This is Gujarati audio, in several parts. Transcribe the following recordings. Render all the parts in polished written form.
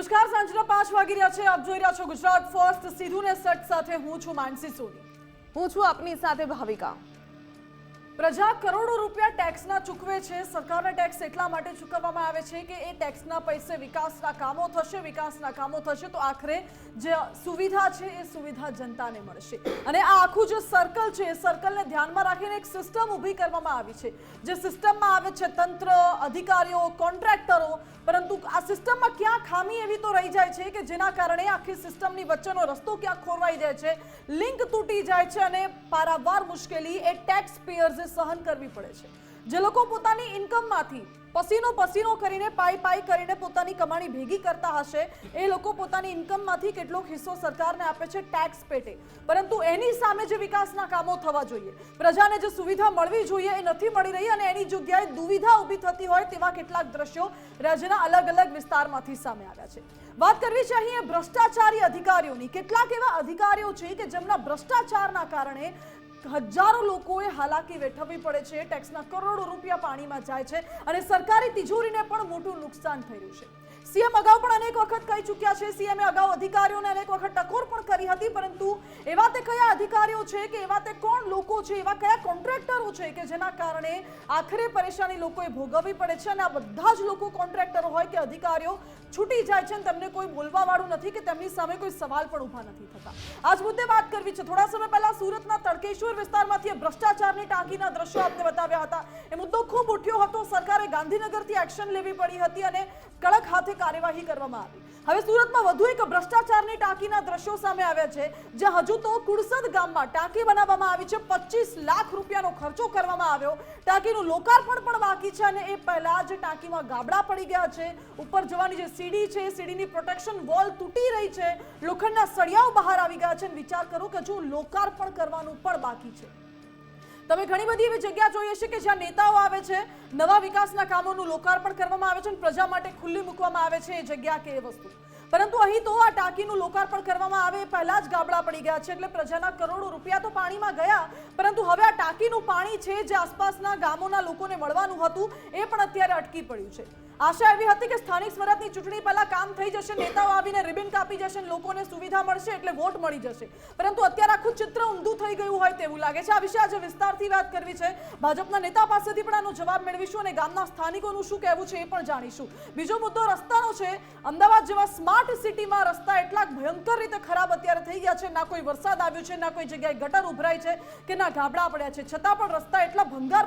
નમસ્કાર, સાંજના 5 વાગી રહ્યા છે. આપ જોઈ રહ્યા છો ગુજરાત ફર્સ્ટ. સીધું ને સટ સાથે હું છું માનસી સોની. હું છું આપની સાથે ભાવિકા. પ્રજા કરોડો રૂપિયા ટેક્સના ચૂકવે છે. સરકારને ટેક્સ એટલા માટે ચૂકવવામાં આવે છે કે એ ટેક્સના પૈસે વિકાસના કામો થશે તો આખરે જે સુવિધા છે એ સુવિધા જનતાને મળશે. અને આ આખું જે સર્કલ છે એ સર્કલને ધ્યાનમાં રાખીને એક સિસ્ટમ ઊભી કરવામાં આવી છે. જે સિસ્ટમમાં આવે છે તંત્ર, અધિકારીઓ, કોન્ટ્રાક્ટરો, પરંતુ આ સિસ્ટમમાં ક્યાં ખામી એવી તો રહી જાય છે કે જેના કારણે આખી સિસ્ટમની વચ્ચેનો રસ્તો ક્યાં ખોરવાઈ જાય છે, લિંક તૂટી જાય છે અને પારાવાર મુશ્કેલી એ ટેક્સ પેયર્સ સહન કરવી પડે છે. જે લોકો પોતાની ઇન્કમમાંથી પસીનો કરીને પાઈ કરીને પોતાની કમાણી ભેગી કરતા હશે, એ લોકો પોતાની ઇન્કમમાંથી કેટલોક હિસ્સો સરકારને આપે છે ટેક્સ પેટે, પરંતુ એની સામે જે વિકાસના કામો થવા જોઈએ, પ્રજાને જે સુવિધા મળવી જોઈએ એ નથી મળી રહી અને એની જગ્યાએ દુવિધા ઊભી થતી હોય તેવા કેટલાક દ્રશ્યો રાજ્યના અલગ અલગ વિસ્તારમાંથી સામે આવ્યા છે. વાત કરવી છે અહીં ભ્રષ્ટાચારી અધિકારીઓની. કેટલાક એવા અધિકારીઓ છે કે જેમના ભ્રષ્ટાચારના કારણે હજારો લોકોએ હાલાકી વેઠવવી પડે છે. ટેક્સના કરોડો રૂપિયા પાણીમાં જાય છે અને સરકારી તિજોરીને પણ મોટું નુકસાન થઈ રહ્યું છે. સીએમ અગાઉ પણ અનેક વખત કહી ચૂક્યા છે. સીએમએ અગાઉ અધિકારીઓને અનેક વખત ટકોર પણ કરી હતી, પરંતુ એવા તે કયા અધિકારીઓ છે કે એવા તે કોણ લોકો છે, એવા કયા કોન્ટ્રાક્ટરો છે કે જેના કારણે આખરે પરેશાની લોકોએ ભોગવવી પડે છે. અને આ બધા જ લોકો કોન્ટ્રાક્ટરો હોય કે અધિકારીઓ છૂટી જાય છે અને તેમને કોઈ બોલવા વાળું નથી કે તેમની સામે કોઈ સવાલ પણ ઊભા નથી થતા. આજ મુદ્દે વાત કરવી છે. થોડા સમય પહેલા સુરતના તડકેશ્વર વિસ્તારમાંથી ભ્રષ્ટાચારની ટાંકીના દ્રશ્યો આપને બતાવ્યા હતા. એ મુદ્દો ખૂબ ઉઠ્યો હતો. સરકારે ગાંધીનગરથી એક્શન લેવી પડી હતી અને કડક હાથે કાર્યવાહી કરવામાં આવી. હવે સુરતમાં વધુ એક ભ્રષ્ટાચારની ટાંકીના દ્રશ્યો સામે આવ્યા છે, જ્યાં હજુ તો કુડસદ ગામમાં ટાંકી બનાવવામાં આવી છે. 25 લાખ રૂપિયાનો ખર્ચો કરવામાં આવ્યો. ટાંકીનું લોકાર્પણ પણ બાકી છે અને એ પહેલા જ ટાંકીમાં ગાબડા પડી ગયા છે. ઉપર જવાની જે સીડી છે, સીડીની પ્રોટેક્શન વોલ તૂટી રહી છે. લોખંડના સળિયાઓ બહાર આવી ગયા છે અને વિચાર કરો કે હજુ લોકાર્પણ કરવાનું પણ બાકી છે. તમે ઘણી બધી એવી જગ્યા જોઈ હશે કે જ્યાં નેતાઓ આવે છે, નવા વિકાસના કામોનું લોકાર્પણ કરવામાં આવે છે અને પ્રજા માટે ખુલ્લી મૂકવામાં આવે છે એ જગ્યા કે એ વસ્તુ. પરંતુ અહીં તો આ ટાંકીનું લોકાર્પણ કરવામાં આવે પહેલા જ ગાબડા પડી ગયા છે. એટલે પ્રજાના કરોડો રૂપિયા તો પાણીમાં ગયા, પરંતુ હવે આ ટાંકીનું પાણી છે જે આસપાસના ગામોના લોકોને મળવાનું હતું એ પણ અત્યારે અટકી પડ્યું છે. આશા એવી હતી કે સ્થાનિક સ્વરાજની ચૂંટણી પહેલા કામ થઈ જશે, નેતાઓ આવીને રિબિન કાપી જશે, લોકોને સુવિધા મળશે એટલે વોટ મળી જશે, પરંતુ અત્યારે આખું ચિત્ર ઊંધું થઈ ગયું હોય તેવું લાગે છે. આ વિશે આજે વિસ્તારથી વાત કરવી છે. ભાજપના નેતા પાસેથી પણ આનો જવાબ મેળવીશું અને ગામના સ્થાનિકોનું શું કહેવું છે એ પણ જાણીશું. બીજો મુદ્દો રસ્તાનો છે. અમદાવાદ જેવા સ્માર્ટ સિટીમાં રસ્તા એટલા ભયંકર રીતે ખરાબ અત્યારે થઈ ગયા છે. ના કોઈ વરસાદ આવ્યો છે, ના કોઈ જગ્યાએ ગટર ઉભરાય છે કે ના ગાબડા પડ્યા છે, છતાં પણ રસ્તા એટલા ભંગાર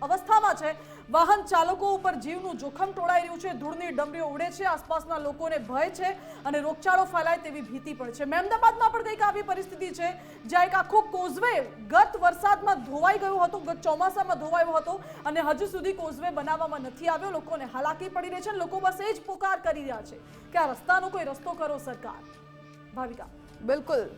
અવસ્થામાં છે. વાહન ચાલકો ઉપર જીવનું જોખમ ટોળાઈ રહ્યું છે. ધૂળની ડમરીઓ ઉડે છે. આસપાસના લોકોને ભય છે અને રોગચાળો ફેલાય તેવી ભીતિ પણ છે. મહેમદાબાદમાં પણ કંઈક આવી પરિસ્થિતિ છે, જ્યાં એક આખો કોઝવે ગત વરસાદમાં ધોવાઈ ગયો હતો, ગત ચોમાસામાં ધોવાયો હતો અને હજુ સુધી કોઝવે બનાવવામાં નથી આવ્યો. લોકોને હાલાકી પડી રહી છે અને લોકો બસ એ જ પોકાર કરી રહ્યા છે કે આ રસ્તાનો કોઈ રસ્તો કરો સરકાર. ભાવિકા, બિલકુલ.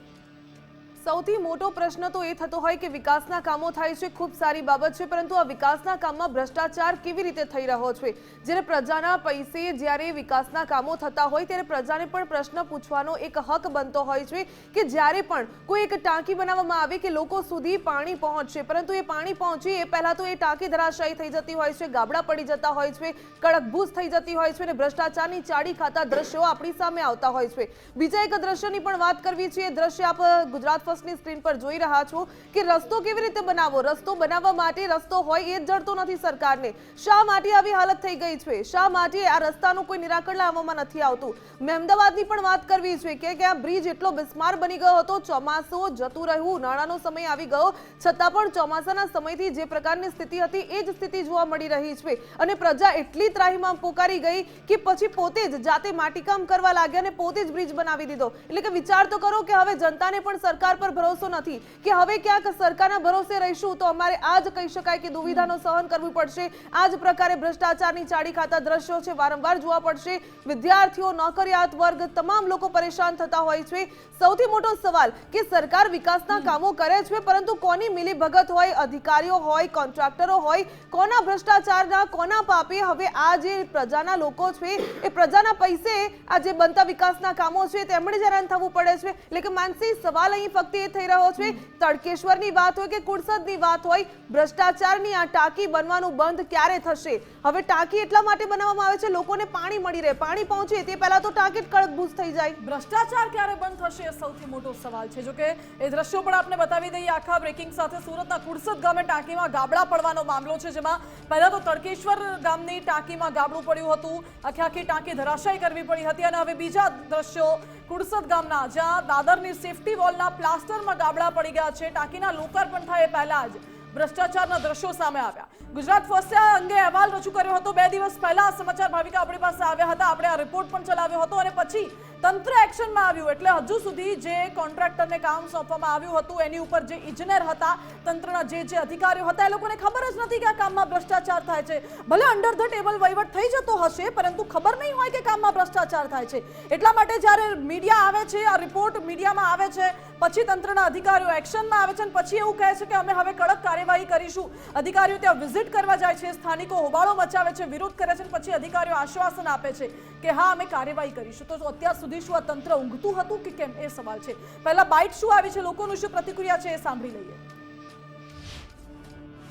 સૌથી મોટો પ્રશ્ન તો એ થતો હોય કે વિકાસના કામો થાય છે, ખૂબ સારી બાબત છે, પરંતુ આ વિકાસના કામમાં ભ્રષ્ટાચાર કેવી રીતે થઈ રહ્યો છે? જ્યારે પ્રજાના પૈસે જ્યારે વિકાસના કામો થતા હોય ત્યારે પ્રજાને પણ પ્રશ્ન પૂછવાનો એક હક બનતો હોય છે કે જ્યારે પણ કોઈ એક ટાંકી બનાવવામાં આવે કે લોકો સુધી પાણી પહોંચશે, પરંતુ એ પાણી પહોંચે એ પહેલા તો એ ટાંકી ધરાશાયી થઈ જતી હોય છે, ગાબડા પડી જતા હોય છે, કડકભૂસ થઈ જતી હોય છે અને ભ્રષ્ટાચારની ચાડી ખાતા દ્રશ્યો આપણી સામે આવતા હોય છે. બીજા એક દ્રશ્યની પણ વાત કરવી છે. એ દ્રશ્ય આપ ગુજરાત ફર્સ્ટની સ્ક્રીન પર જોઈ રહ્યા છો કે રસ્તો કેવી રીતે બનાવવો. રસ્તો બનાવવા માટે રસ્તો હોય એ જ જડતો નથી સરકારને. શા માટે આવી હાલત થઈ ગઈ છે? શા માટે આ રસ્તાનું કોઈ નિરાકરણ લાવવામાં નથી આવતું? મહેમદાબાદની પણ વાત કરવી છે કે ત્યાં બ્રિજ એટલો બિસ્માર બની ગયો હતો. ચોમાસું જતું રહ્યું, ઉનાળાનો સમય આવી ગયો, છતાં પણ ચોમાસાના સમયથી જે પ્રકારની સ્થિતિ હતી એ જ સ્થિતિ જોવા મળી રહી છે અને પ્રજા એટલી ત્રાહીમામ પોકારી ગઈ કે પછી પોતે જ જાતે માટીકામ કરવા લાગ્યા અને પોતે જ બ્રિજ બનાવી દીધો. એટલે કે વિચાર તો કરો કે હવે જનતાને પણ સરકાર પર ભરોસો નથી કે હવે ક્યાંક સરકારના ભરોસે રહીશું તો અમારે આ જ કહી શકાય કે દુવિધાનો સહન કરવું પડશે. આ જ પ્રકારે ભ્રષ્ટાચારની ચાડી ખાતા દ્રશ્યો છે, વારંવાર જોવા પડશે. વિદ્યાર્થીઓ, નોકરિયાત વર્ગ, તમામ લોકો પરેશાન થતા હોય છે. સૌથી મોટો સવાલ કે સરકાર વિકાસના કામો કરે છે, પરંતુ કોની મિલીભગત હોય, અધિકારીઓ હોય, કોન્ટ્રાક્ટરો હોય, કોના ભ્રષ્ટાચારના, કોના પાપે હવે આ જે પ્રજાના લોકો છે એ પ્રજાના પૈસે આ જે બનતા વિકાસના કામો છે તેમણે જ હેરાન થવું પડે છે? એટલે કે માનસી, સવાલ અહીં ફક્ત વખતે એ થઈ રહ્યો છે. તડકેશ્વરની વાત હોય કે કુરસદની વાત હોય, ભ્રષ્ટાચારની આ ટાંકી બનવાનું બંધ ક્યારે થશે? હવે ટાંકી એટલા માટે બનાવવામાં આવે છે લોકોને પાણી મળી રહે, પાણી પહોંચે તે પહેલા તો ટાંકી કડકભૂસ થઈ જાય. ભ્રષ્ટાચાર ક્યારે બંધ થશે એ સૌથી મોટો સવાલ છે. જો કે એ દ્રશ્યો પણ આપને બતાવી દઈએ આખા બ્રેકિંગ સાથે. સુરતના કુરસદ ગામે ટાંકીમાં ગાબડા પડવાનો મામલો છે, જેમાં પહેલા તો તડકેશ્વર ગામની ટાંકીમાં ગાબડું પડ્યું હતું, આખી ટાંકી ધરાશાયી કરવી પડી હતી. અને હવે બીજા દ્રશ્યો કુરસદ ગામના, જ્યાં દાદરની સેફટી વોલના પ્લાસ્ટરમાં ગાબડા પડી ગયા છે. ટાંકીના લોકાર્પણ થાય એ પહેલા જ ભ્રષ્ટાચારના દ્રશ્યો સામે આવ્યા. ગુજરાત ફર્સ્ટે આ અંગે અહેવાલ રજૂ કર્યો હતો. 2 દિવસ પહેલા સમાચાર ભાવિકા આપણી પાસે આવ્યા હતા, આપણે આ રિપોર્ટ પણ ચલાવ્યો હતો અને પછી તંત્ર એક્શનમાં આવ્યું. એટલે હજુ સુધી જે કોન્ટ્રાક્ટરને કામ સોંપવામાં આવ્યું હતું એની ઉપર જે ઇજનેર હતા, તંત્રના જે અધિકારીઓ હતા, એ લોકોને ખબર જ નથી કે આ કામમાં ભ્રષ્ટાચાર થાય છે. ભલે અંડર ધ ટેબલ વહીવટ થઈ જતો હશે, પરંતુ ખબર નહીં હોય કે કામમાં ભ્રષ્ટાચાર થાય છે. એટલા માટે જ્યારે મીડિયા આવે છે, આ રિપોર્ટ મીડિયામાં આવે છે, પછી તંત્રના અધિકારીઓ એક્શનમાં આવે છે અને પછી એવું કહે છે કે અમે હવે કડક કાર્યવાહી કરીશું. અધિકારીઓ ત્યાં વિઝિટ કરવા જાય છે, સ્થાનિકો હોબાળો મચાવે છે, વિરોધ કરે છે, પછી અધિકારીઓ આશ્વાસન આપે છે કે હા અમે કાર્યવાહી કરીશું. તો અત્યાર સુધી શું આ તંત્ર ઊંઘતું હતું કે કેમ, એ સવાલ છે. પહેલા બાઇટ શું આવી છે, લોકોનું શું પ્રતિક્રિયા છે, એ સાંભળી લઈએ.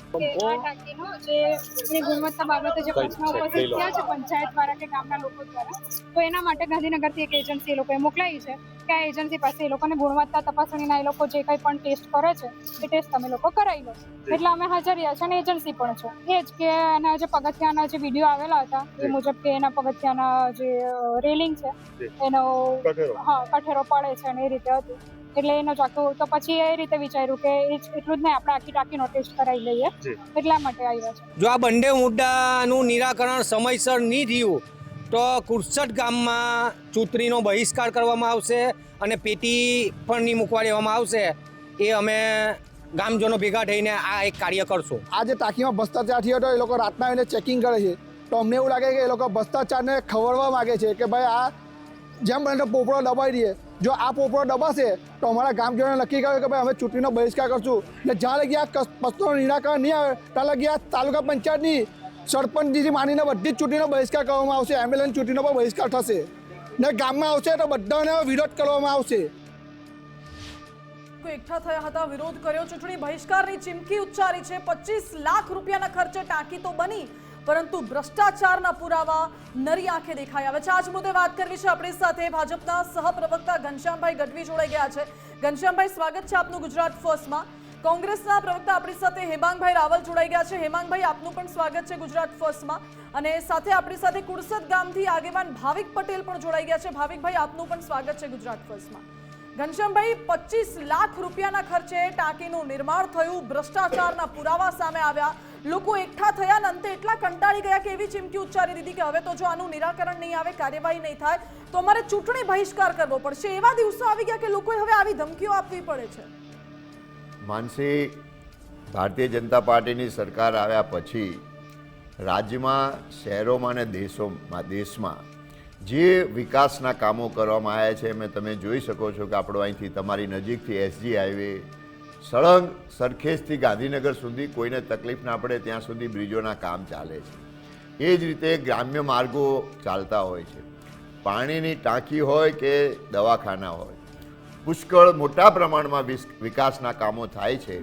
જે ગુણવત્તા બાબતે જે પ્રશ્નો ઉપસ્થિત થયા છે પંચાયત દ્વારા કે ગામના લોકો દ્વારા, તો એના માટે ગાંધીનગરથી એક એજન્સી એ લોકોએ મોકલાવી છે કે આ એજન્સી પાસે એ લોકોને ગુણવત્તા તપાસણીના એ લોકો જે કંઈ પણ ટેસ્ટ કરે છે એ ટેસ્ટ તમે લોકો કરાવી લો. એટલે અમે હાજર રહ્યા છે અને એજન્સી પણ છે. એ જ કે એના જે પગથિયાના જે વિડીયો આવેલા હતા એ મુજબ કે એના પગથિયાના જે રેલિંગ છે એનો કઠેરો પડે છે અને એ રીતે હતું. એટલે એનો ચાકુ તો પછી એ રીતે વિચાર્યું કે એટલું જ નહીં, આપણે આખી ટાંકીનો ટેસ્ટ કરાવી લઈએ, એટલા માટે આવ્યા છે. જો આ બંને મુદ્દાનું નિરાકરણ સમયસર નહીં થયું તો કુરસદ ગામમાં ચૂંટણીનો બહિષ્કાર કરવામાં આવશે અને પેટી પણ નહીં મૂકવા દેવામાં આવશે. એ અમે ગામજનો ભેગા થઈને આ એક કાર્ય કરશું. આ જે ટાંકીમાં ભ્રષ્ટાચાર થયો હતો એ લોકો રાતના આવીને ચેકિંગ કરે છે, તો અમને એવું લાગે કે એ લોકો ભ્રષ્ટાચારને ખવડવા માગે છે કે ભાઈ આ જેમ બને તો પોપડો દબાવી દઈએ. જો આ પોપડો દબાશે તો અમારા ગામજનોને નક્કી કર્યું કે ભાઈ અમે ચૂંટણીનો બહિષ્કાર કરશું. ને જ્યાં લગી આ પ્રશ્નોનું નિરાકરણ નહીં આવે ત્યાં લગી આ તાલુકા પંચાયતની સરપંચથી માંડીને બધી જ ચૂંટણીનો બહિષ્કાર કરવામાં આવશે. એમ્બ્યુલન્સ ચૂંટણીનો પણ બહિષ્કાર થશે ને ગામમાં આવશે તો બધાને વિરોધ કરવામાં આવશે. એકઠા થયા હતા, વિરોધ કર્યો, ચૂંટણી બહિષ્કારની ચીમકી ઉચ્ચારી છે. 25 લાખ રૂપિયાના ખર્ચે ટાંકી તો બની, પરંતુ ભ્રષ્ટાચારના પુરાવા નરી આંખે દેખાઈ આવે છે. આજ મુદ્દે વાત કરવી છે આપણી સાથે ભાજપના સહપ્રવક્તા ઘનશ્યામભાઈ ગઢવી જોડાઈ ગયા છે. ઘનશ્યામભાઈ, સ્વાગત છે આપનું ગુજરાત ફર્સ્ટમાં. કોંગ્રેસના પ્રવક્તા આપણી સાથે હેમાંગભાઈ રાવલ જોડાઈ ગયા છે. હેમાંગભાઈ, આપનું પણ સ્વાગત છે ગુજરાત ફર્સ્ટમાં. અને સાથે આપણી સાથે કુરસદ ગામથી આગેવાન ભાવિક પટેલ પણ જોડાઈ ગયા છે. ભાવિકભાઈ, આપનું પણ સ્વાગત છે ગુજરાત ફર્સ્ટમાં. ઘનશ્યામભાઈ, 25 લાખ રૂપિયાના ખર્ચે ટાંકીનું નિર્માણ થયું, ભ્રષ્ટાચારના પુરાવા સામે આવ્યા, લોકો એકઠા થયા, અંતે એટલા કંટાળી ગયા કે એવી ચીમકી ઉચ્ચારી દીધી કે હવે તો જો આનું નિરાકરણ નહીં આવે, કાર્યવાહી નહીં થાય તો અમારે ચૂંટણી બહિષ્કાર કરવો પડશે. એવા દિવસો આવી ગયા કે લોકોએ હવે આવી ધમકીઓ આપવી પડે છે. માનસી, ભારતીય જનતા પાર્ટીની સરકાર આવ્યા પછી રાજ્યમાં, શહેરોમાં અને દેશમાં જે વિકાસના કામો કરવામાં આવ્યા છે એમાં તમે જોઈ શકો છો કે આપણો અહીંથી તમારી નજીકથી SG હાઈવે સળંગ સરખેજથી ગાંધીનગર સુધી કોઈને તકલીફ ના પડે ત્યાં સુધી બ્રિજોના કામ ચાલે છે. એ જ રીતે ગ્રામ્ય માર્ગો ચાલતા હોય છે. પાણીની ટાંકી હોય કે દવાખાના હોય, પુષ્કળ મોટા પ્રમાણમાં વિકાસના કામો થાય છે.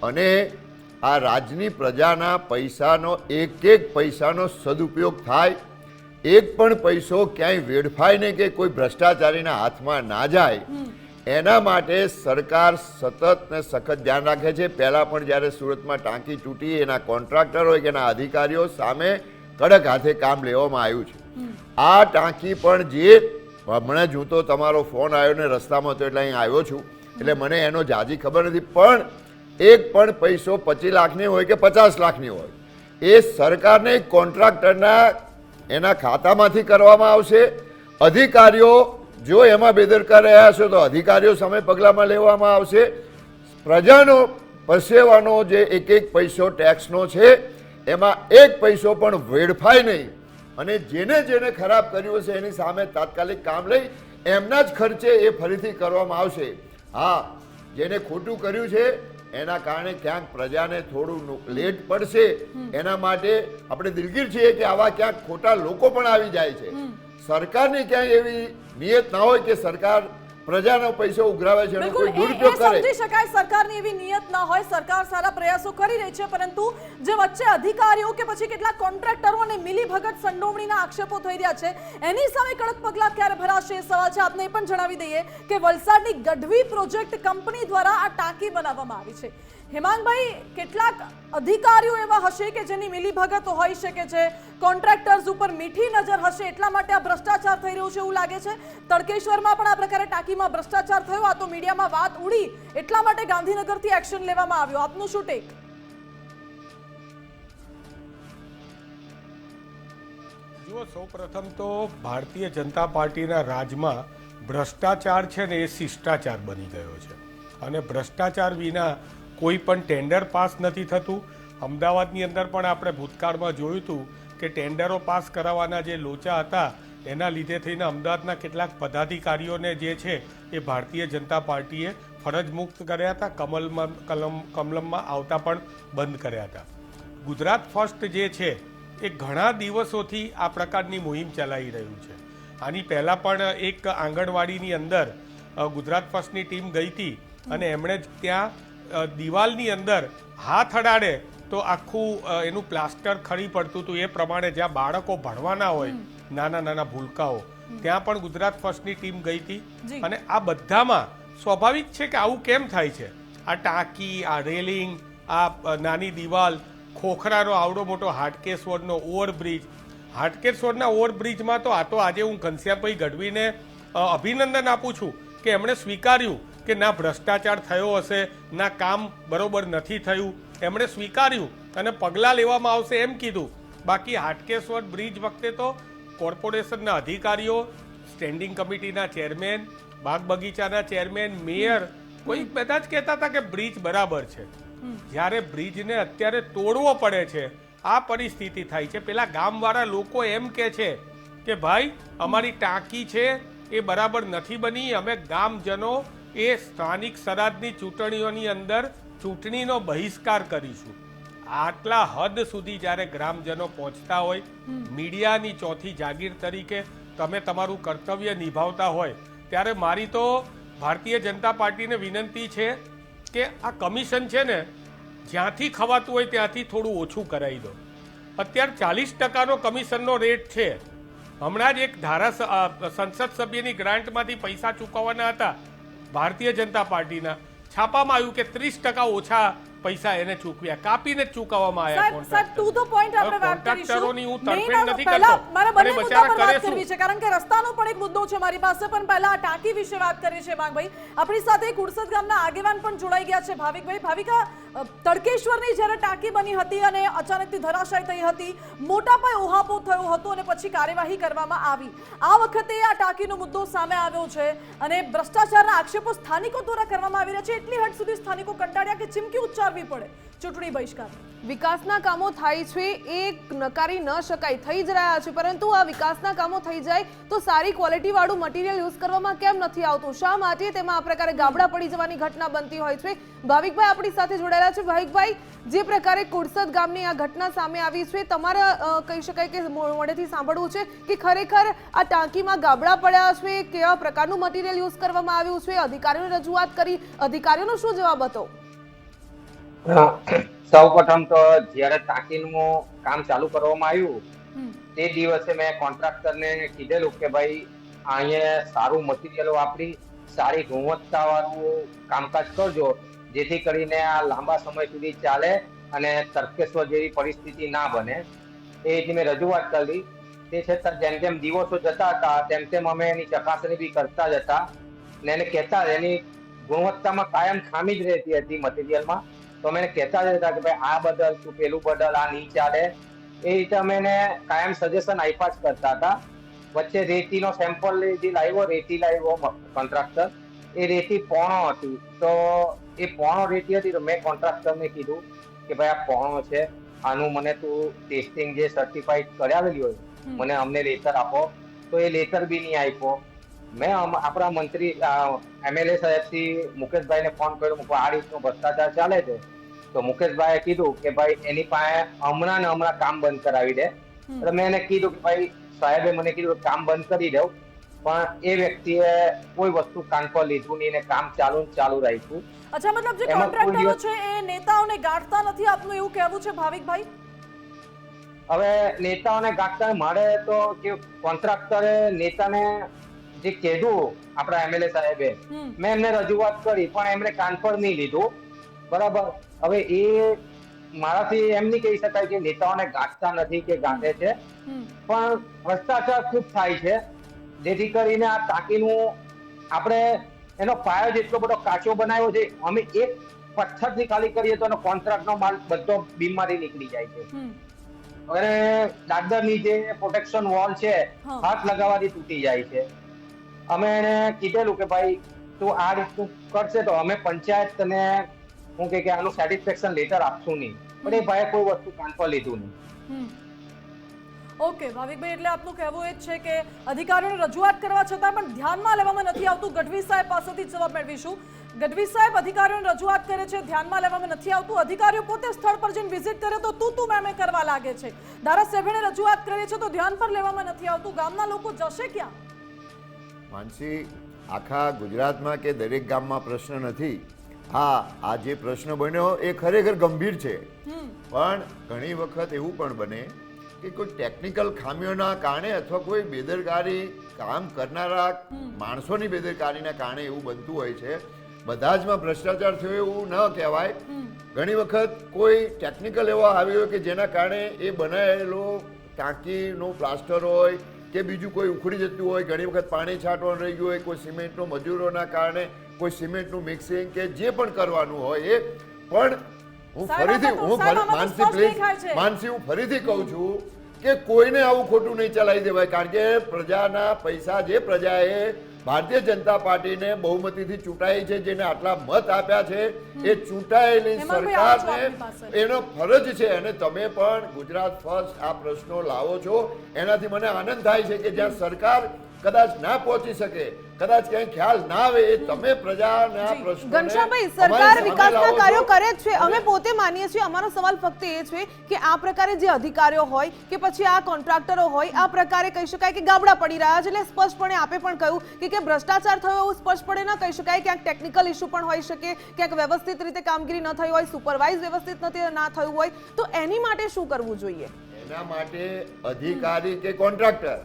અને આ રાજ્યની પ્રજાના પૈસાનો એક પૈસાનો સદુપયોગ થાય, એક પણ પૈસો ક્યાંય વેડફાય નહીં કે કોઈ ભ્રષ્ટાચારીના હાથમાં ના જાય, એના માટે સરકાર સતત ને સખત ધ્યાન રાખે છે. પહેલાં પણ જ્યારે સુરતમાં ટાંકી તૂટી, એના કોન્ટ્રાક્ટર હોય કે એના અધિકારીઓ સામે કડક હાથે કામ લેવામાં આવ્યું છે. આ ટાંકી પણ જે હમણાં જ હું તો તમારો ફોન આવ્યો ને રસ્તામાં હતો એટલે અહીં આવ્યો છું, એટલે મને એનો જાજી ખબર નથી, પણ એક પણ પૈસો 25 લાખની હોય કે 50 લાખની હોય એ સરકારને કોન્ટ્રાક્ટરના એના ખાતામાંથી કરવામાં આવશે. અધિકારીઓ જો એમાં બેદરકાર રહ્યા છે તો અધિકારીઓ સામે પગલાંમાં લેવામાં આવશે. પ્રજાનો પરસેવાનો જે એક પૈસો ટેક્સનો છે એમાં એક પૈસો પણ વેડફાય નહીં. અને જેને ખરાબ કર્યું છે એની સામે તાત્કાલિક કામ લઈ એમના જ ખર્ચે એ ફરીથી કરવામાં આવશે. હા, જેને ખોટું કર્યું છે એના કારણે ક્યાંક પ્રજાને થોડું લેટ પડશે, એના માટે આપણે દિલગીર છીએ કે આવા ક્યાંક ખોટા લોકો પણ આવી જાય છે. સરકારની ક્યાંય એવી નિયત ના હોય કે સરકાર પ્રજાનો પૈસો ઉઘરાવે છે અને બિલકુલ કોઈ એ દુરુપયોગ કરે. સમજી શકાય સરકારની એવી નિયત ના હોય, સરકાર સારા પ્રયાસો કરી રહી છે, પરંતુ જે વચ્ચે અધિકારીઓ કે પછી કેટલાક કોન્ટ્રાક્ટરો અને મિલીભગત સંડોવણીના આક્ષેપો થઈ રહ્યા છે, એની સામે કડક પગલાં ક્યારે ભરાશે એ સવાલ છે. આપને એ પણ જણાવી દઈએ કે વલસાડની ગઢવી પ્રોજેક્ટ કંપની દ્વારા આ ટાંકી બનાવવામાં આવી છે. હેમાંગભાઈ, કેટલાક અધિકારીઓ એવા હશે કે જેની મિલીભગત હોઈ શકે છે, કોન્ટ્રાક્ટર્સ ઉપર મીઠી નજર હશે, એટલા માટે આ ભ્રષ્ટાચાર થઈ રહ્યો છે એવું લાગે છે. તડકેશ્વરમાં પણ આ પ્રકારે ટાંકીમાં ભ્રષ્ટાચાર થયો, આ તો મીડિયામાં વાત ઉડી, એટલા માટે ગાંધીનગરથી એક્શન લેવામાં આવ્યો. આપનું શું ટેક? જુઓ, સૌપ્રથમ તો ભારતીય જનતા પાર્ટીના રાજમાં ભ્રષ્ટાચાર છે ને એ શિષ્ટાચાર બની ગયો છે અને ભ્રષ્ટાચાર વિના કોઈ પણ ટેન્ડર પાસ નથી થતું. અમદાવાદની અંદર પણ આપણે ભૂતકાળમાં જોયું હતું કે ટેન્ડરો પાસ કરાવવાના જે લોચા હતા એના લીધે થઈને અમદાવાદના કેટલાક પદાધિકારીઓને જે છે એ ભારતીય જનતા પાર્ટીએ ફરજ મુક્ત કર્યા હતા, કમલમમાં આવતા પણ બંધ કર્યા હતા. ગુજરાત ફર્સ્ટ જે છે એ ઘણા દિવસોથી આ પ્રકારની મુહિમ ચલાવી રહ્યું છે. આની પહેલાં પણ એક આંગણવાડીની અંદર ગુજરાત ફર્સ્ટની ટીમ ગઈ હતી અને એમણે જ ત્યાં દિવાલની અંદર હાથ અડાડે તો આખું એનું પ્લાસ્ટર ખરી પડતું હતું. એ પ્રમાણે જ્યાં બાળકો ભણવાના હોય, નાના નાના ભૂલકાઓ, ત્યાં પણ ગુજરાત ફર્સ્ટની ટીમ ગઈ હતી. અને આ બધામાં સ્વાભાવિક છે કે આવું કેમ થાય છે. આ ટાંકી, આ રેલિંગ, આ નાની દિવાલ, ખોખરાનો આવડો મોટો હાટકેશ્વરનો ઓવરબ્રિજ, હાટકેશ્વરના ઓવરબ્રિજમાં તો આજે હું ઘનશ્યામભાઈ ગઢવીને અભિનંદન આપું છું કે એમણે સ્વીકાર્યું કે ના ભ્રષ્ટાચાર થયો હશે, ના કામ બરોબર નથી થયું, એમણે સ્વીકાર્યું અને પગલાં લેવામાં આવશે એમ કીધું. બાકી હાટકેશ્વર બ્રિજ વખતે તો કોર્પોરેશનના અધિકારીઓ, સ્ટેન્ડિંગ કમિટીના ચેરમેન, બાગ બગીચાના ચેરમેન, મેયર, કોઈ બધા જ કહેતા હતા કે બ્રિજ બરાબર છે. જ્યારે બ્રિજને અત્યારે તોડવો પડે છે, આ પરિસ્થિતિ થાય છે. પેલા ગામવાળા લોકો એમ કહે છે કે ભાઈ અમારી ટાંકી છે એ બરાબર નથી બની, અમે ગામજનો એ સ્થાનિક સ્વરાજની ચૂંટણીઓની અંદર ચૂંટણીનો બહિષ્કાર કરીશું. આટલા હદ સુધી જ્યારે ગ્રામજનો પહોંચતા હોય, મીડિયાની ચોથી જાગીર તરીકે તમે તમારું કર્તવ્ય નિભાવતા હોય, ત્યારે મારી તો ભારતીય જનતા પાર્ટીને વિનંતી છે કે આ કમિશન છે ને, જ્યાંથી ખવાતું હોય ત્યાંથી થોડું ઓછું કરાવી દો. અત્યારે 40% કમિશનનો રેટ છે. હમણાં જ એક સંસદ સભ્યની ગ્રાન્ટમાંથી પૈસા ચૂકવવાના હતા ભારતીય જનતા પાર્ટીના, છાપામાં આવ્યું કે 30% ઓછા પૈસા એને ચૂકવ્યા, કાપીને જ ચૂકવવામાં આવ્યા. સાહેબ, ટુ ધ પોઈન્ટ આપણે વાત કરીશું. કોન્ટ્રાક્ટરોની હું તરફેણ નથી પહેલા કરતો, મારે બંને મુદ્દા પર વાત કરવી કરે છે, કારણ કે રસ્તાનો પણ એક મુદ્દો છે મારી પાસે, પણ પહેલા આ ટાંકી વિશે વાત કરીએ છીએ. માંગભાઈ, આપણી સાથે કુરસદ ગામના આગેવાન પણ જોડાઈ ગયા છે, ભાવિકભાઈ. ભાવિકા, તડકેશ્વરની જ્યારે ટાંકી બની હતી અને અચાનકથી ધરાશાયી થઈ હતી, મોટા પાયે ઉહાપોહ થયો હતો અને પછી કાર્યવાહી કરવામાં આવી. આ વખતે આ ટાંકીનો મુદ્દો સામે આવ્યો છે અને ભ્રષ્ટાચારના આક્ષેપો સ્થાનિકો દ્વારા કરવામાં આવી રહ્યા છે. એટલી હદ સુધી સ્થાનિકો કંટાળ્યા કે ચીમકી ઉચ્ચારવી પડે ચૂંટણી બહિષ્કાર. વિકાસના કામો થાય છે એ નકારી ન શકાય, થઈ જ રહ્યા છે, પરંતુ આ વિકાસના કામો થઈ જાય તો સારી ક્વોલિટી વાળું મટીરિયલ યુઝ કરવામાં કેમ નથી આવતું? શા માટે તેમાં આ પ્રકારે ગાબડા પડી જવાની ઘટના બનતી હોય છે? ભાવિકભાઈ આપણી સાથે જોડાયેલા છે. ભાવિકભાઈ, જે પ્રકારે કુરસદ ગામની આ ઘટના સામે આવી છે, તમારા કહી શકાય કે મોઢેથી સાંભળવું છે કે ખરેખર આ ટાંકીમાં ગાબડા પડ્યા છે, કેવા પ્રકારનું મટીરિયલ યુઝ કરવામાં આવ્યું છે, અધિકારીઓને રજૂઆત કરી, અધિકારીઓનો શું જવાબ હતો? સૌ પ્રથમ તો જ્યારે ટાંકીનું કામ ચાલુ કરવામાં આવ્યું તે દિવસે મેં કોન્ટ્રાક્ટરને કીધેલું કે ભાઈ અહીંયા સારું મટીરિયલ વાપરી સારી ગુણવત્તા વાળું કામકાજ કરજો, જેથી કરીને આ લાંબા સમય સુધી ચાલે અને તડકેશ્વર જેવી પરિસ્થિતિ ના બને. એ જ મેં રજૂઆત કરી. તે છતાં જેમ જેમ દિવસો જતા હતા તેમ તેમ અમે એની ચકાસણી બી કરતા જ હતા ને એને કહેતા એની ગુણવત્તામાં કાયમ ખામી જ રહેતી હતી મટીરિયલમાં. તો અમે કહેતા જ હતા કે ભાઈ આ બદલ, તું પેલું બદલ, આ નહીં ચાલે. એ રીતે અમે એને કાયમ સજેશન આપ્યા જ કરતા હતા. વચ્ચે રેતીનો સેમ્પલ જે લાવ્યો, રેતી લાવ્યો કોન્ટ્રાક્ટર, એ રેતી પોણો હતી. તો એ પોણો રેતી હતી તો મેં કોન્ટ્રાક્ટરને કીધું કે ભાઈ આ પોણો છે, આનું મને તું ટેસ્ટિંગ જે સર્ટિફાઈડ કરાવેલી હોય મને અમને લેટર આપો. તો એ લેટર બી નહીં આપ્યો. મેં આપણા મંત્રી MLA સાહેબથી મુકેશભાઈને ફોન કર્યો, આ રીતનો ભ્રષ્ટાચાર ચાલે છે. તો મુકેશભાઈએ કીધું કે ભાઈ એની પાસે હમણાં ને હમણાં કામ બંધ કરાવી દે. એટલે મેં એને કીધું કે ભાઈ સાહેબે મને કીધું કામ બંધ કરી દઉં, પણ એ વ્યક્તિએ કોઈ વસ્તુ કાન પર લીધું નહીં ને કામ ચાલુ રાખ્યું. અચ્છા, મતલબ જે એમાં કોઈ કોન્ટ્રાક્ટરો દિવસ- છે એ નેતાઓને ગાંઠતા નથી, આપનું એવું કહેવું છે ભાવિકભાઈ? હવે નેતાઓને ગાંઠતા મારે તો કે કોન્ટ્રાક્ટરે નેતાને જે કીધું આપણા એમએલએ સાહેબે, મેં એમને રજૂઆત કરી પણ એમણે કાન પર નહીં લીધું. બરાબર. હવે એ મારાથી એમ નહીં કહી શકાય કે નેતાઓને ગાંઠતા નથી કે ગાંઠે છે, પણ ભ્રષ્ટાચાર ખૂબ થાય છે, જેથી કરીને આ ટાંકીનું આપણે એનો પાયો જેટલો બધો કાચો બનાવ્યો છે. અમે એક પથ્થરથી ખાલી કરીએ તો એનો કોન્ટ્રાક્ટનો માલ બધો બીમમાંથી નીકળી જાય છે. અને દાદરની જે પ્રોટેક્શન વોલ છે હાથ લગાવવાથી તૂટી જાય છે. અમે એને કીધેલું કે ભાઈ તું આ રીતનું કરશે તો અમે પંચાયત તને હું કે આનું સેટિસ્ફેક્શન લેટર આપશું નહીં, પણ એ ભાઈએ કોઈ વસ્તુ કાન પર લીધું નહીં. ઓકે ભાવિકભાઈ, એટલે આપનું કહેવું એ જ છે કે અધિકારીઓને રજૂઆત કરવા છતાં પણ ધ્યાનમાં લેવામાં નથી આવતું. ગઢવી સાહેબ પાસેથી જવાબ મેળવીશું. ગઢવી સાહેબ, અધિકારીઓને રજૂઆત કરે છે, ધ્યાનમાં લેવામાં નથી આવતું. અધિકારીઓ પોતે સ્થળ પર જઈને વિઝિટ કરે તો તું મેમે કરવા લાગે છે. ધારાસભ્યને રજૂઆત કરે છે તો ધ્યાન પર લેવામાં નથી આવતું. ગામના લોકો જશે ક્યાં? માનસી, આખા ગુજરાતમાં કે દરેક ગામમાં પ્રશ્ન નથી. હા, આ જે પ્રશ્ન બન્યો એ ખરેખર ગંભીર છે, પણ ઘણી વખત એવું પણ બને કે કોઈ ટેકનિકલ ખામીઓના કારણે અથવા કોઈ બેદરકારી કામ કરનારા માણસોની બેદરકારીના કારણે એવું બનતું હોય છે. બધા જમાં ભ્રષ્ટાચાર થયો એવું ન કહેવાય. ઘણી વખત કોઈ ટેકનિકલ એવો આવ્યો કે જેના કારણે એ બનાવેલો ટાંકીનું પ્લાસ્ટર હોય કે બીજું કોઈ ઉખડી જતું હોય, ઘણી વખત પાણી છાંટવાનું રહી ગયું હોય, કોઈ સિમેન્ટનો મજૂરોના કારણે કોઈ સિમેન્ટનું મિક્સિંગ કે જે પણ કરવાનું હોય એ પણ હું ફરીથી કહું છું કે કોઈને આવું ખોટું નહીં ચલાવી દેવાય, કારણ કે પ્રજાના પૈસા જે પ્રજાએ ભારતીય જનતા પાર્ટીને બહુમતીથી ચૂંટાઈ છે, જેને આટલા મત આપ્યા છે, એ ચૂંટાયેલી સરકારને એનો ફરજ છે. અને તમે પણ ગુજરાત ફર્સ્ટ આ પ્રશ્નો લાવો છો, એનાથી મને આનંદ થાય છે કે જ્યાં સરકાર કદાચ ના પહોંચી શકે, કદાચ ક્યાંય ખ્યાલ ના આવે, એ તમે પ્રજાના પ્રશ્નો. ઘનશ્યામભાઈ, સરકાર વિકાસના કાર્યો કરે જ છે, અમે પોતે માનીએ છીએ. અમારો સવાલ ફક્ત એ છે કે આ પ્રકારે જે અધિકારીઓ હોય કે પછી આ કોન્ટ્રાક્ટરો હોય, આ પ્રકારે કહી શકાય કે ગાબડા પડી રહ્યા છે. એટલે સ્પષ્ટપણે આપે પણ કહ્યું કે ભ્રષ્ટાચાર થયો એવું સ્પષ્ટપણે ન કહી શકાય. ક્યાંક ટેકનિકલ ઇસ્યુ પણ હોઈ શકે, ક્યાંક વ્યવસ્થિત રીતે કામગીરી ન થઈ હોય, સુપરવાઇઝ વ્યવસ્થિત ના થયું હોય, તો એની માટે શું કરવું જોઈએ? એના માટે અધિકારી કે કોન્ટ્રાક્ટર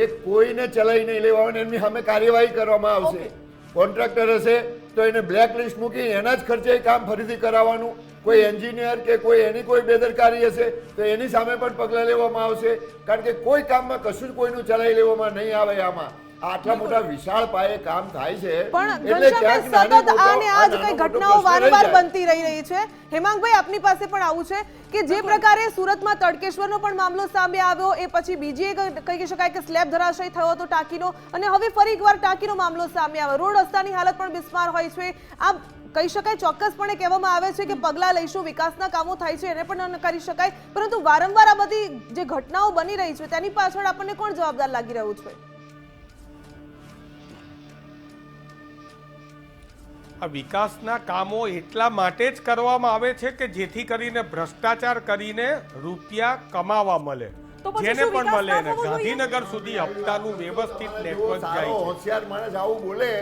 એ કોઈને ચલાવી નહીં લેવાનું, એમની સામે કાર્યવાહી કરવામાં આવશે. કોન્ટ્રાક્ટર હશે તો એને બ્લેક લિસ્ટ મૂકી એના જ ખર્ચે કામ ફરીથી કરાવવાનું. કોઈ એન્જિનિયર કે કોઈ એની કોઈ બેદરકારી હશે તો એની સામે પણ પગલાં લેવામાં આવશે, કારણ કે કોઈ કામમાં કશું જ કોઈનું ચલાવી લેવામાં નહીં આવે. આમાં આટલા મોટા વિશાળ પાયે કામ થાય છે, એટલે સતત આને આજ કઈ ઘટનાઓ વારંવાર બનતી રહી છે. હેમાંગભાઈ, આપની પાસે પણ આવું છે કે જે પ્રકારે સુરતમાં તડકેશ્વરનો પણ મામલો સામે આવ્યો, એ પછી બીજી એક કહી શકાય કે સ્લેબ ધરાશય થયો હતો ટાંકીનો, અને હવે ફરી એકવાર ટાંકીનો મામલો સામે આવ્યો. રોડ રસ્તાની હાલત પણ બિસ્માર હોય છે. આ કહી શકાય ચોક્કસપણે કહેવામાં આવે છે કે પગલાં લઈશું, વિકાસના કામો થાય છે એને પણ ન કરી શકાય, પરંતુ વારંવાર આ બધી જે ઘટનાઓ બની રહી છે તેની પાછળ આપણને કોણ જવાબદાર લાગી રહ્યું છે? આ વિકાસના કામો એટલા માટે જ કરવામાં આવે છે કે જેથી કરીને ભ્રષ્ટાચાર કરીને રૂપિયા કમાવા મળે, જેને પણ મળે ને ગાંધીનગર સુધી હપ્તાનું વ્યવસ્થિત નેટવર્ક જાય છે. હોશિયાર માણસ આવું બોલે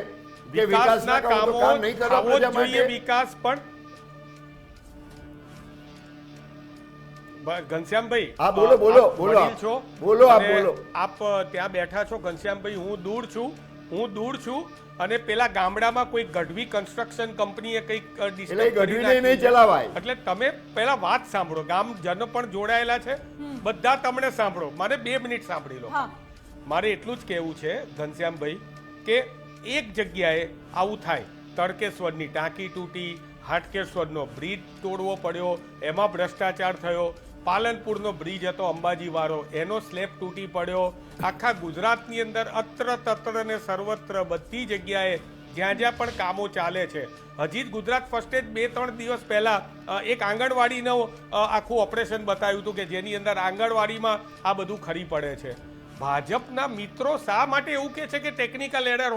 કે વિકાસના કામો થવો જ જોઈએ. વિકાસ પણ ઘનશ્યામભાઈ, આપ ત્યાં બેઠા છો ઘનશ્યામભાઈ, હું દૂર છું અને પેલા ગામડામાં કોઈ ગઢવી કન્સ્ટ્રક્શન કંપનીએ કંઈક નહીં ચલાવાય. એટલે તમે પેલા વાત સાંભળો, ગામજનો પણ જોડાયેલા છે, બધા તમને સાંભળો. મારે 2 મિનિટ સાંભળી લો. મારે એટલું જ કહેવું છે ઘનશ્યામભાઈ કે એક જગ્યાએ આવું થાય, તડકેશ્વરની ટાંકી તૂટી, હાટકેશ્વરનો બ્રિજ તોડવો પડ્યો, એમાં ભ્રષ્ટાચાર થયો. પાલનપુરનો બ્રિજ હતો અંબાજી વાળો, એનો સ્લેબ તૂટી પડ્યો. આખા ગુજરાતની અંદર અત્ર તત્ર ને સર્વત્ર બધી જગ્યાએ જ્યાં જ્યાં પણ કામો ચાલે છે. હજી જ ગુજરાત ફર્સ્ટે જ 2-3 દિવસ પહેલા એક આંગણવાડીનું આખું ઓપરેશન બતાવ્યું હતું કે જેની અંદર આંગણવાડીમાં આ બધું ખરી પડે છે. ભાજપના મિત્રો શા માટે એવું કહે છે કે ટેકનિકલ એરર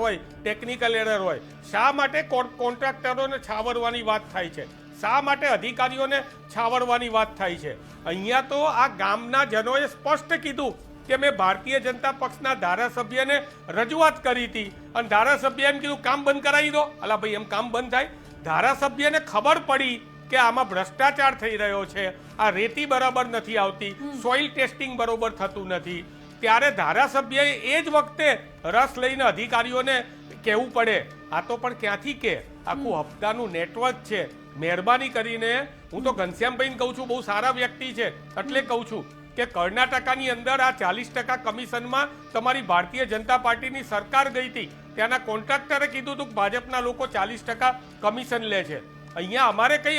હોય? શા માટે કોન્ટ્રાક્ટરોને છાવરવાની વાત થાય છે? શા માટે અધિકારીઓને છાવરવાની વાત થાય છે? અહીંયા તો આ ગામના જનોએ સ્પષ્ટ કીધું કે મેં ભારતીય જનતા પક્ષના ધારાસભ્યને રજૂઆત કરી હતી અને ધારાસભ્ય એમ કીધું કામ બંધ કરાવી દો. અલા ભાઈ, એમ કામ બંધ થાય? ધારાસભ્યને ખબર પડી કે આમાં ભ્રષ્ટાચાર થઈ રહ્યો છે, આ રેતી બરાબર નથી આવતી, સોઇલ ટેસ્ટિંગ બરોબર થતું નથી, ત્યારે ધારાસભ્યએ એ જ વખતે રસ લઈને અધિકારીઓને કહેવું પડે. આ તો પણ ક્યાંથી કે આખું હપ્તાનું નેટવર્ક છે. મહેરબાની કરીને હું તો ઘનશ્યામભાઈને કહું છું, બહુ સારા વ્યક્તિ છે એટલે કહું છું કે કર્ણાટકાની અંદર આ 40% કમિશનમાં તમારી ભારતીય જનતા પાર્ટીની સરકાર ગઈ હતી. ત્યાંના કોન્ટ્રાક્ટરે કીધું હતું કે ભાજપના લોકો 40% કમિશન લે છે. અહીંયા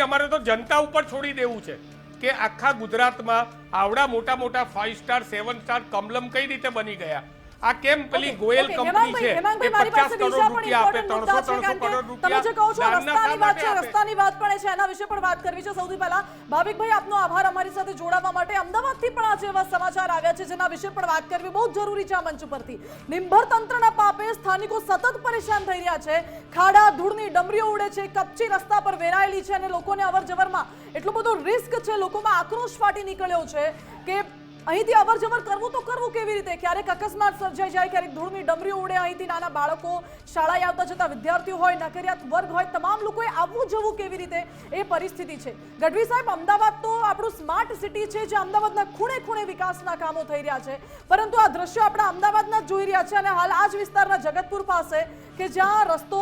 અમારે તો જનતા ઉપર છોડી દેવું છે કે આખા ગુજરાતમાં આવડા મોટા મોટા 5 સ્ટાર 7 સ્ટાર કમલમ કઈ રીતે બની ગયા. આ કેમ પેલી ગોયલ કંપની છે એ 50 કરોડ રૂપિયા આપે, 300 કરોડ તમે જે કહો છો રૂપિયા રસ્તાની વાત છે, રસ્તાની વાત પણ છે, એના વિશે પણ વાત કરવી છે. સૌથી પહેલા ભાવિકભાઈ, આપનો આભાર અમારી સાથે જોડાવા માટે. અમદાવાદથી પણ આજે એવા સમાચાર આવ્યા છે જેના વિશે પણ વાત કરવી બહુ જરૂરી છે આ મંચ ઉપરથી. નિંભર તંત્રના પાપે સ્થાનિકો સતત પરેશાન થઈ રહ્યા છે. ખાડા ધૂળની ડમરીઓ ઉડે છે, કપચી રસ્તા પર વેરાયેલી છે અને લોકોને અવરજવરમાં એટલો બધો રિસ્ક છે, લોકોમાં આક્રોશ ફાટી નીકળ્યો છે કે અહીંથી અવરજવર કરવું તો કરવું કેવી રીતે? ક્યારેક અકસ્માત સર્જાઈ જાય, ક્યારેક ધૂળની ડમરીઓ ઉડે, અહીંથી નાના બાળકો, શાળાએ આવતા જતા વિદ્યાર્થીઓ હોય, નોકરિયાત વર્ગ હોય, તમામ લોકોએ આવવું જવું કેવી રીતે, એ પરિસ્થિતિ છે. ગઢવી સાહેબ, અમદાવાદ તો આપણું સ્માર્ટ સિટી છે, જે અમદાવાદના ખૂણે ખૂણે વિકાસના કામો થઈ રહ્યા છે, પરંતુ આ દ્રશ્યો આપણા અમદાવાદના જ જોઈ રહ્યા છે. અને હાલ આ જ વિસ્તારના જગતપુર પાસે કે જ્યાં રસ્તો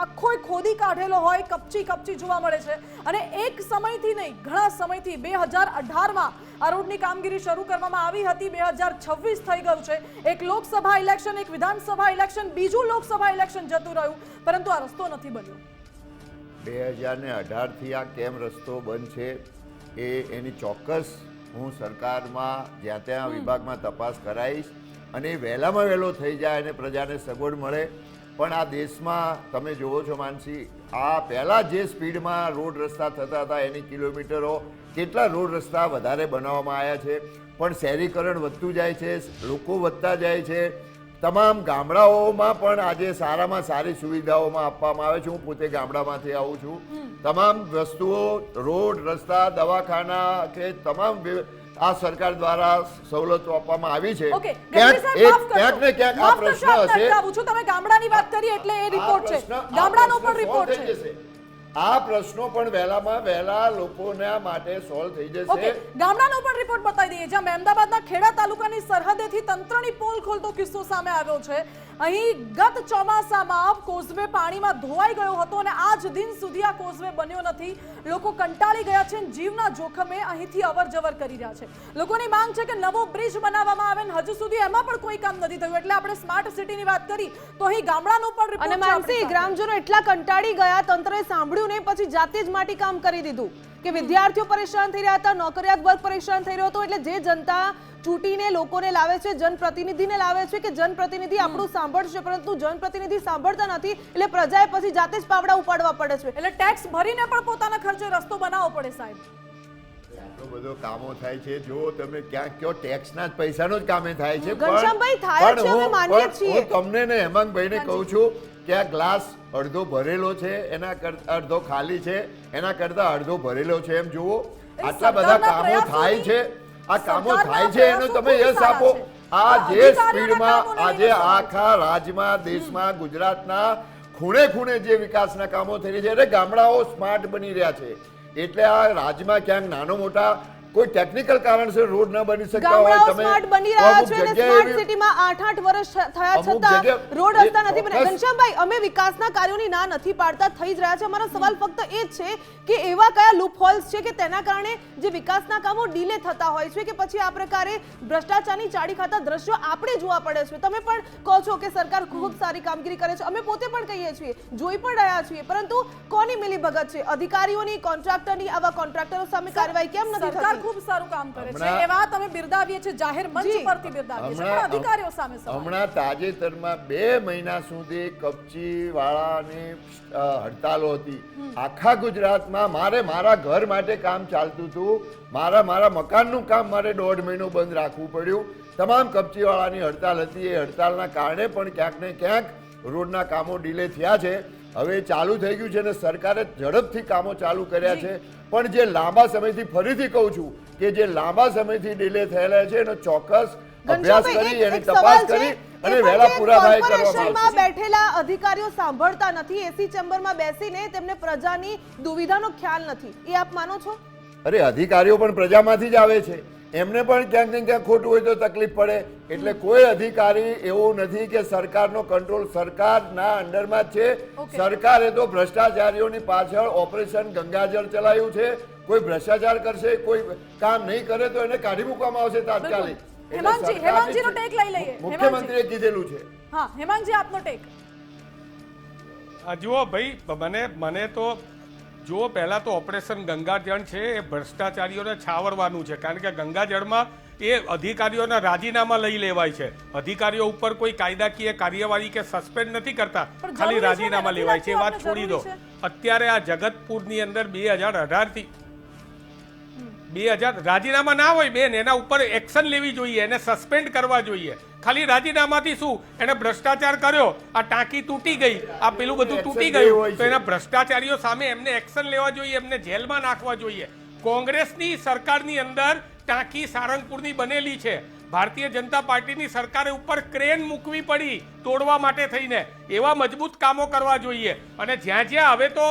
આખો ખોદી કાઢેલો હોય, કપચી જોવા મળે છે. અને એક સમયથી નહીં, ઘણા સમયથી 2018માં આ રોડની કામગીરી શરૂ કરવામાં આવી હતી. 2026 થઈ ગયું છે. એક લોકસભા ઇલેક્શન, એક વિધાનસભા ઇલેક્શન, બીજું લોકસભા ઇલેક્શન જતું રહ્યું, પરંતુ આ રસ્તો નથી બન્યો. 2018થી આ કેમ રસ્તો બંધ છે એની ચોક્કસ હું સરકારમાં જ્યાં ત્યાં વિભાગમાં તપાસ કરાવીશ અને વહેલામાં વહેલો થઈ જાય અને પ્રજાને સગવડ મળે. પણ આ દેશમાં તમે જુઓ છો માનસી, આ પહેલાં જે સ્પીડમાં રોડ રસ્તા થતા હતા એની કિલોમીટરો કેટલા રોડ રસ્તા વધારે બનાવવામાં આવ્યા છે. પણ શહેરીકરણ વધતું જાય છે, લોકો વધતા જાય છે. તમામ ગામડાઓમાં પણ આજે સારામાં સારી સુવિધાઓમાં આપવામાં આવે છે. હું પોતે ગામડામાંથી આવું છું. તમામ વસ્તુઓ, રોડ રસ્તા, દવાખાના કે તમામ આ સરકાર દ્વારા સવલતો આપવામાં આવી છે. ક્યાંક ને ક્યાંક આ પ્રશ્ન હશે. તમે ગામડાની વાત કરી એટલે એ રિપોર્ટ છે, ગામડાનો પણ રિપોર્ટ છે. આ પ્રશ્નો પણ વહેલામાં વહેલા લોકોના માટે સોલ્વ થઈ જશે. ગામડાનો પણ રિપોર્ટ બતાવી દઈએ, જ્યાં અમદાવાદના ખેડા તાલુકાની સરહદેથી તંત્રની પોલ ખોલતો કિસ્સો સામે આવ્યો છે. અહીં ગત ચોમાસામાં કોઝવે પાણીમાં ધોવાઈ ગયો હતો અને આજ દિન સુધી આ કોઝવે બન્યો નથી. લોકો કંટાળી ગયા છે, જીવના જોખમે અહીંથી અવરજવર કરી રહ્યા છે. લોકોની માંગ છે કે નવો બ્રિજ બનાવવામાં આવે, હજુ સુધી એમાં પણ કોઈ કામ નથી થયું. એટલે આપણે સ્માર્ટ સિટીની વાત કરી તો અહીં ગામડાનો પણ રિપોર્ટ. અને માનસી, ગ્રામજનો એટલા કંટાળી ગયા, તંત્રએ સાંભળ્યું નહીં, પછી જાતે જ માટી કામ કરી દીધું કે વિદ્યાર્થીઓ પરેશાન થઈ રહ્યા હતા, નોકરિયાત વર્ગ પરેશાન થઈ રહ્યો હતો. એટલે જે જનતા ચૂંટીને લોકોને લાવે છે, જનપ્રતિનિધિને લાવે છે કે જનપ્રતિનિધિ આપણું સાંભળશે, પરંતુ જનપ્રતિનિધિ સાંભળતા નથી. એટલે પ્રજાએ પછી જાતે જ પાવડા ઉપાડવા પડે છે. એટલે ટેક્સ ભરીને પણ પોતાના ખર્ચે રસ્તો બનાવવો પડે. સાહેબ, આટલો બધો કામો થાય છે, જો તમે ક્યાંક કયો ટેક્સના જ પૈસાનો જ કામે થાય છે. ઘનશ્યામભાઈ, થાય છે, અમે માનીએ છીએ. હું તમને ને હેમાંગભાઈને કહું છું કે આ ગ્લાસ અડધો ભરેલો છે, એના કરતા અડધો ખાલી છે, એના કરતા અડધો ભરેલો છે, એમ જુઓ. આટલા બધા કામો થાય છે, આ કામો થાય છે એનો તમે યશ આપો. આ જે સ્પીડમાં આજે આખા રાજ્યમાં, દેશમાં, ગુજરાતના ખૂણે ખૂણે જે વિકાસના કામો થઈ રહ્યા છે, એટલે ગામડાઓ સ્માર્ટ બની રહ્યા છે. એટલે આ રાજ્યમાં ક્યાંક નાનો મોટા કોઈ ટેકનિકલ કારણસર રોડ ન બની શકતા હોય, તમે સ્માર્ટ બની રહ્યા છે અને સ્માર્ટ સિટીમાં 8 વર્ષ થયા છતાં રોડ રસ્તા નથી બન્યા. ઘનશ્યામભાઈ, અમે વિકાસના કાર્યોની ના નથી પાડતા, થઈ જ રહ્યા છે. અમારો સવાલ ફક્ત એ જ છે કે એવા કયા લૂપ હોલ્સ છે કે તેના કારણે જે વિકાસના કામો ડીલે થતા હોય છે કે પછી આ પ્રકારે ભ્રષ્ટાચારની ચાડી ખાતા દ્રશ્યો આપણે જોવા પડે છે. તમે પણ કહો છો કે સરકાર ખૂબ સારી કામગીરી કરે છે, અમે પોતે પણ કહીએ છીએ, જોઈ પણ રહ્યા છીએ, પરંતુ કોની મિલીભગત છે? અધિકારીઓની, કોન્ટ્રાક્ટરની? આવા કોન્ટ્રાક્ટરો સામે કાર્યવાહી કેમ નથી થતી? ખૂબ સારું કામ કરે છે, એ વાત અમે બિરદાવીએ છીએ, જાહેર મંચ પરથી બિરદાવીએ છીએ, પણ અધિકારીઓ સામે સવાલ. હમણાં તાજેતરમાં 2 મહિના સુધી કપચી વાળાની હડતાલો હતી આખા ગુજરાતમાં. મારા ઘર માટે કામ ચાલતું હતું, મારા મકાનનું કામ મારે 1.5 મહિનો બંધ રાખવું પડ્યું. તમામ કપચીવાળાની હડતાલ હતી. એ હડતાલના કારણે પણ ક્યાંક ને ક્યાંક રોડના કામો ડીલે થયા છે. હવે ચાલુ થઈ ગયું છે અને સરકારે ઝડપથી કામો ચાલુ કર્યા છે. પણ જે લાંબા સમયથી, ફરીથી કહું છું કે જે લાંબા સમયથી ડીલે થયેલા છે એનો ચોક્કસ અભ્યાસ ઘનશ્યામભાઈ, કરી એક એની સવાલ તપાસ છે કરી કે અને પણ વહેલા જે પૂરા થાય કરવામાં કોર્પોરેશનમાં આવશે. બેઠેલા અધિકારીઓ સાંભળતા નથી, એસી ચેમ્બરમાં બેસીને તેમને પ્રજાની દુવિધાનો ખ્યાલ નથી, એ આપ માનો છો? અરે અધિકારીઓ પણ પ્રજામાંથી જ આવે છે, એમને પણ ક્યાંક ને ક્યાંક ખોટું હોય તો તકલીફ પડે. એટલે કોઈ અધિકારી એવું નથી કે સરકારનો કંટ્રોલ સરકારના અંડરમાં જ છે. Okay. સરકારે તો ભ્રષ્ટાચારીઓની પાછળ ઓપરેશન ગંગાજળ ચલાવ્યું છે. કોઈ ભ્રષ્ટાચાર કરશે, કોઈ કામ નહીં કરે તો એને કાઢી મૂકવામાં આવશે તાત્કાલિક. એટલે હેમાંગજી, સરકારની હેમાંગજીનો ટેક લઈ લઈએ. મુખ્યમંત્રીએ કીધેલું છે. હા, હેમાંગજી, આપનો ટેક. જુઓ ભાઈ, મને તો જુઓ, પહેલા તો ઓપરેશન ગંગાજળ છે એ ભ્રષ્ટાચારીઓને છાવરવાનું છે, કારણ કે ગંગાજળમાં એ અધિકારીઓના રાજીનામા લઈ લેવાય છે. અધિકારીઓ ઉપર કોઈ કાયદાકીય કાર્યવાહી કે સસ્પેન્ડ નથી કરતા, પણ ખાલી જરૂરી છે ને, રાજીનામા નથી લેવાય છે. એ વાત લાગતું છોડી દો. આપને અત્યારે આ જગતપુરની અંદર 2018 થી 2000 રાજીનામા ના હોય બેન, એના ઉપર એક્શન લેવી જોઈએ, એને સસ્પેન્ડ કરવા જોઈએ. ખાલી રાજીનામાથી શું, એને ભ્રષ્ટાચાર કર્યો, આ ટાંકી તૂટી ગઈ, આ પેલું બધું તૂટી ગયું, તો એના ભ્રષ્ટાચારીઓ સામે એમને એક્શન લેવા જોઈએ, એમને જેલમાં નાખવા જોઈએ. કોંગ્રેસની સરકારની અંદર ટાંકી સારંગપુરની બનેલી છે, ભારતીય જનતા પાર્ટીની સરકારે ઉપર ક્રેન મૂકવી પડી તોડવા માટે થઈને. એવા મજબૂત કામો કરવા જોઈએ. અને જ્યાં જ્યાં હવે તો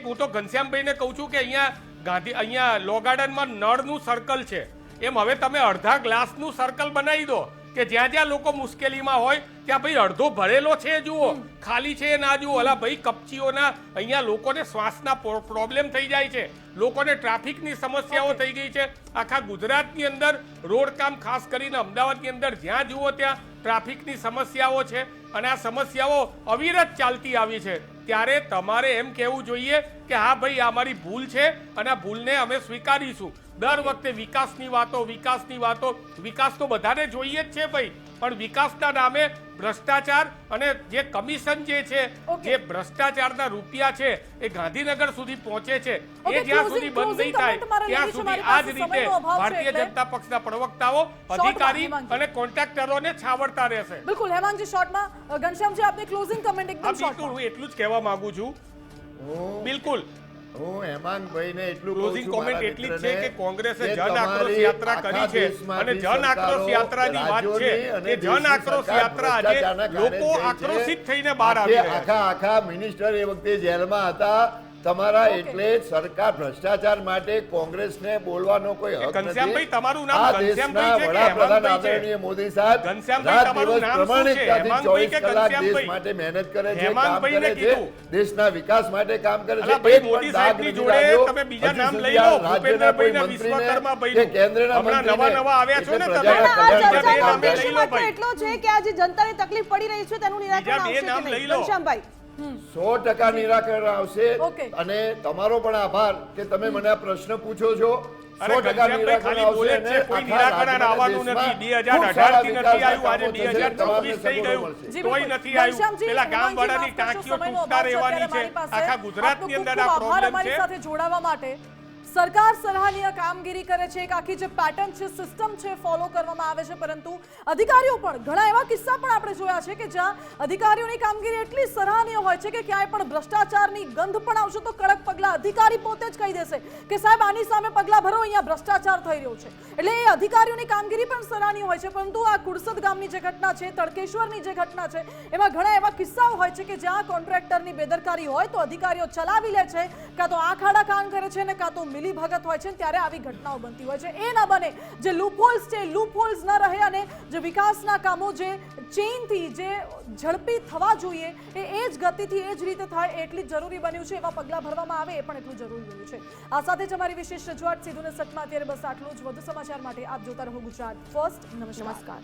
હું તો ઘનશ્યામભાઈને કહું છું કે અહીંયા લો ગાર્ડનમાં નળનું સર્કલ છે, એમ હવે તમે અડધા ગ્લાસનું સર્કલ બનાવી દો કે જ્યાં જ્યાં લોકો મુશ્કેલીમાં હોય ત્યાં ભાઈ અડધો ભરેલો છે જુઓ, ખાલી છે ના જુઓ. અલા ભાઈ, કપચીઓના અહીંયા લોકોને શ્વાસના પ્રોબ્લેમ થઈ જાય છે, લોકોને ટ્રાફિકની સમસ્યાઓ થઈ ગઈ છે. આખા ગુજરાતની અંદર રોડ કામ, ખાસ કરીને અમદાવાદની અંદર જ્યાં જુઓ ત્યાં ટ્રાફિકની સમસ્યાઓ છે, અને આ સમસ્યાઓ અવિરત ચાલતી આવી છે. ત્યારે તમારે એમ કહેવું જોઈએ કે હા ભાઈ, આ અમારી ભૂલ છે અને આ ભૂલને અમે સ્વીકારીશું. દર વખતે વિકાસની વાતો, વિકાસ તો બધાને જોઈએ જ છે ભાઈ, પણ વિકાસના નામે ભ્રષ્ટાચાર અને જે કમિશન જે છે, જે ભ્રષ્ટાચારના રૂપિયા છે એ ગાંધીનગર સુધી પહોંચે છે, એ જ્યાં સુધી બંધ નહીં થાય ત્યાં સુધી આ જ રીતે ભારતીય જનતા પક્ષના પ્રવક્તાઓ, અધિકારી અને કોન્ટ્રાક્ટરોને છાવરતા રહેશે. બિલકુલ, હેમાંગજી, શોર્ટમાં ઘનશ્યામજી, આપની ક્લોઝિંગ કમેન્ટ એકદમ શોર્ટમાં. હું એટલું જ કહેવા માંગુ છું. બિલકુલ, હું હેમાંગભાઈને એટલું કહું ક્લોઝિંગ છું કોમેન્ટ મારા એટલી જ મિત્રને છે કે કોંગ્રેસે કે જન આક્રોશ તમારી યાત્રા કરી આખા છે, દેશમાંથી અને જન આક્રોશ સરકારો, યાત્રાની વાત છે રાજ્યોની અને કે જન દેશની આક્રોશ સરકાર યાત્રા આજે ભ્રષ્ટાચારના કારણે લોકો થઈ છે. આક્રોશિત થઈને બહાર આવી રહ્યા છે. આખા મિનિસ્ટર એ વખતે જેલમાં હતા તમારા. એટલે સરકાર ભ્રષ્ટાચાર માટે કોંગ્રેસને બોલવાનો કોઈ હક ઘનશ્યામભાઈ, નથી. તમારું નામ આ ઘનશ્યામભાઈ દેશના છે કે વડાપ્રધાન હેમાંગભાઈ છે? આદરણીય મોદી સાહેબ ઘનશ્યામભાઈ, રાત તમારું દિવસ નામ શું છે? પ્રમાણિકતાથી હેમાંગભાઈ 24 કે કલાક દેશ ઘનશ્યામભાઈ? માટે મહેનત કરે છે, કામ હેમાંગભાઈને કરે છે, કીધું. દેશના વિકાસ માટે કામ કરે છે. અલા ભાઈ, એક મોદી પણ દાગ સાહેબની નથી જોડે લાગ્યો. તમે બીજા હજી નામ સુધી લઈ લો. આ રાજ્યના કોઈ ભૂપેન્દ્રભાઈના મંત્રીને વિશ્વકર્માભાઈ કે કેન્દ્રના હમણાં મંત્રીને નવા આવ્યા છો ને એટલે તમે. પ્રજાના આ કલ્યાણ ચર્ચાનો નામ માટે ઉદ્દેશ લઈ લો માત્ર ભાઈ. એટલો છે કે આ જે જનતાને તકલીફ પડી રહી છે તેનું નિરાકરણ બીજા બે આવશે કે નામ લઈ નહીં? લો. ઘનશ્યામભાઈ, 100% નિરાકરણ આવશે. Okay. અને તમારો પણ આભાર કે તમે મને આ પ્રશ્ન પૂછો છો. અરે 100% ઘનશ્યામભાઈ નિરાકરણ ખાલી આવશે બોલે જ છે, અને કોઈ આખા નિરાકરણ રાજ્યના આવવાનું દેશમાં નથી. ખૂબ સારા 2018 થી નથી વિકાસના આવ્યું, આજે કામો થશે. 2024 થઈ તમને ગયું, સગવડો મળશે. જી, તોય બિલકુલ. નથી આવ્યું. ઘનશ્યામજી, પેલા હેમાંગજી, ગામવાળાની માફ કરશો, ટાંકીઓ સમયનો તૂટતા અભાવ છે રહેવાની અત્યારે છે. મારી પાસે. આખા ગુજરાતની આપનો અંદર ખૂબ આ ખૂબ આભાર પ્રોબ્લેમ અમારી છે. સાથે જોડાવા માટે. સરકાર સરાહનીય કામગીરી કરે છે, એક આખી જે પેટર્ન છે, સિસ્ટમ છે, ફોલો કરવામાં આવે છે, પરંતુ અધિકારીઓ પણ ઘણા એવા કિસ્સા પણ આપણે જોયા છે કે જ્યાં અધિકારીઓની કામગીરી એટલી સરાહનીય હોય છે કે ક્યાંય પણ ભ્રષ્ટાચારની ગંધ પણ આવશે તો કડક પગલાં અધિકારી પોતે જ કહી દેશે કે સાહેબ આની સામે પગલાં ભરો, અહીંયા ભ્રષ્ટાચાર થઈ રહ્યો છે. એટલે એ અધિકારીઓની કામગીરી પણ સરાહનીય હોય છે, પરંતુ આ કુડસદ ગામની જે ઘટના છે, તડકેશ્વરની જે ઘટના છે, એમાં ઘણા એવા કિસ્સાઓ હોય છે કે જ્યાં કોન્ટ્રાક્ટરની બેદરકારી હોય તો અધિકારીઓ ચલાવી લે છે, કાં તો આંખ આડા કાન કરે છે ને કાં તો ભગત હોય છે, ત્યારે આવી ઘટનાઓ બનતી હોય છે. એ ન બને, જે લૂપહોલ્સ છે, લૂપહોલ્સ ન રહે, અને જે વિકાસના કામો જે ચેઇનથી જે ઝડપી થવા જોઈએ એ જ ગતિથી એ જ રીતે થાય એટલી જ જરૂરી બન્યું છે. એવા પગલાં ભરવામાં આવે એ પણ એટલું જરૂરી બન્યું છે. આ સાથે જ અમારી વિશેષ રજૂઆત સીધું ને સટમાં અત્યારે બસ આટલું જ. વધુ સમાચાર માટે આપ જોતા રહો ગુજરાત ફર્સ્ટ. નમસ્કાર.